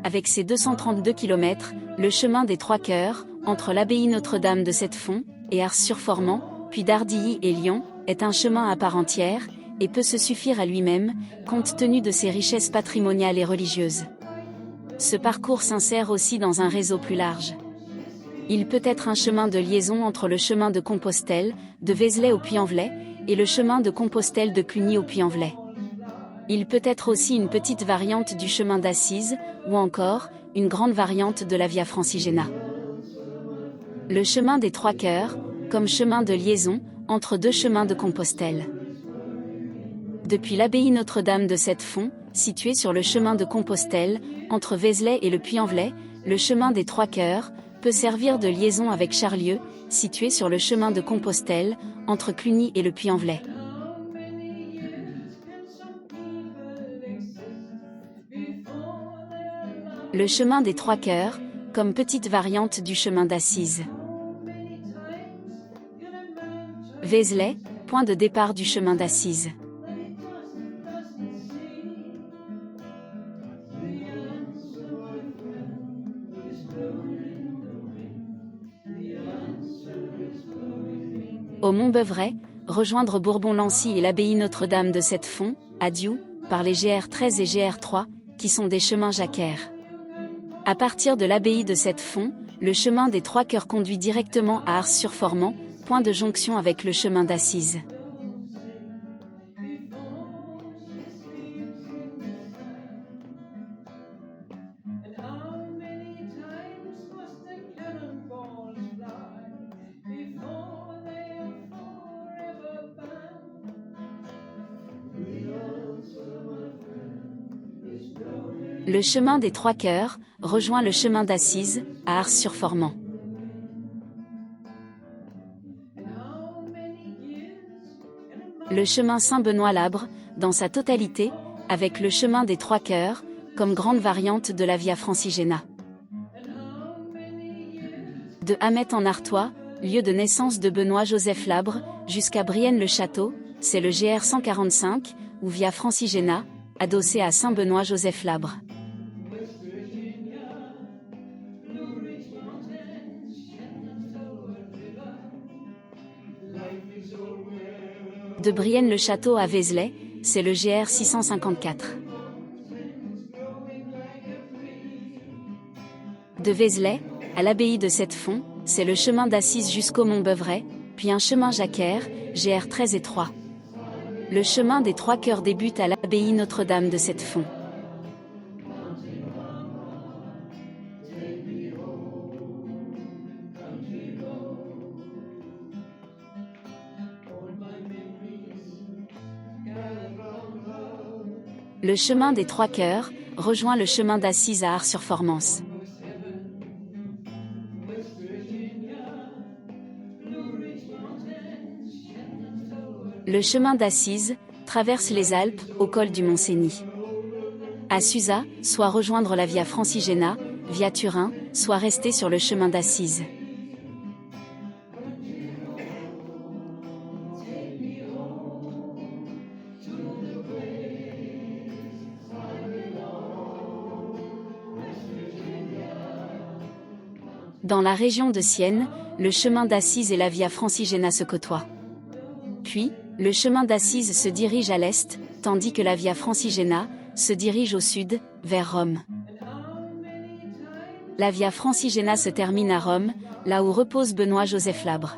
avec ses 232 km, le chemin des Trois Cœurs, entre l'abbaye Notre-Dame de Sept-Fonds et Ars-sur-Formant, puis d'Ardilly et Lyon, est un chemin à part entière, et peut se suffire à lui-même, compte tenu de ses richesses patrimoniales et religieuses. Ce parcours s'insère aussi dans un réseau plus large. Il peut être un chemin de liaison entre le chemin de Compostelle, de Vézelay au Puy-en-Velay, et le chemin de Compostelle de Cluny au Puy-en-Velay. Il peut être aussi une petite variante du chemin d'Assise, ou encore, une grande variante de la Via Francigena. Le chemin des Trois Cœurs, comme chemin de liaison, entre deux chemins de Compostelle. Depuis l'abbaye Notre-Dame de Sept-Fonds, située sur le chemin de Compostelle, entre Vézelay et le Puy-en-Velay, le chemin des Trois Cœurs peut servir de liaison avec Charlieu, situé sur le chemin de Compostelle, entre Cluny et le Puy-en-Velay. Le chemin des Trois Cœurs, comme petite variante du chemin d'Assise. Vézelay, point de départ du chemin d'Assise. Au Montbeuvray, rejoindre Bourbon-Lancy et l'abbaye Notre-Dame de Sept-Fonds, à Dioux, par les GR13 et GR3, qui sont des chemins jacquaires. À partir de l'abbaye de Sept-Fonds, le chemin des Trois Cœurs conduit directement à Ars-sur-Formant, point de jonction avec le chemin d'Assise. Le chemin des Trois Cœurs rejoint le chemin d'Assise, à Ars-sur-Formant. Le chemin Saint-Benoît-Labre, dans sa totalité, avec le chemin des Trois Cœurs, comme grande variante de la Via Francigena. De Hamet en Artois, lieu de naissance de Benoît-Joseph Labre, jusqu'à Brienne-le-Château, c'est le GR 145, ou Via Francigena, adossé à Saint-Benoît-Joseph Labre. De Brienne-le-Château à Vézelay, c'est le GR 654. De Vézelay, à l'abbaye de Sept-Fonds, c'est le chemin d'Assise jusqu'au Montbeuvray, puis un chemin jacquaire, GR 13 et 3. Le chemin des Trois Cœurs débute à l'abbaye Notre-Dame de Sept-Fonds. Le chemin des Trois Cœurs rejoint le chemin d'Assise à Ars-sur-Formance. Le chemin d'Assise traverse les Alpes, au col du Mont-Cenis. À Susa, soit rejoindre la Via Francigena, via Turin, soit rester sur le chemin d'Assise. Dans la région de Sienne, le chemin d'Assise et la Via Francigena se côtoient. Puis, le chemin d'Assise se dirige à l'est, tandis que la Via Francigena se dirige au sud, vers Rome. La Via Francigena se termine à Rome, là où repose Benoît-Joseph Labre.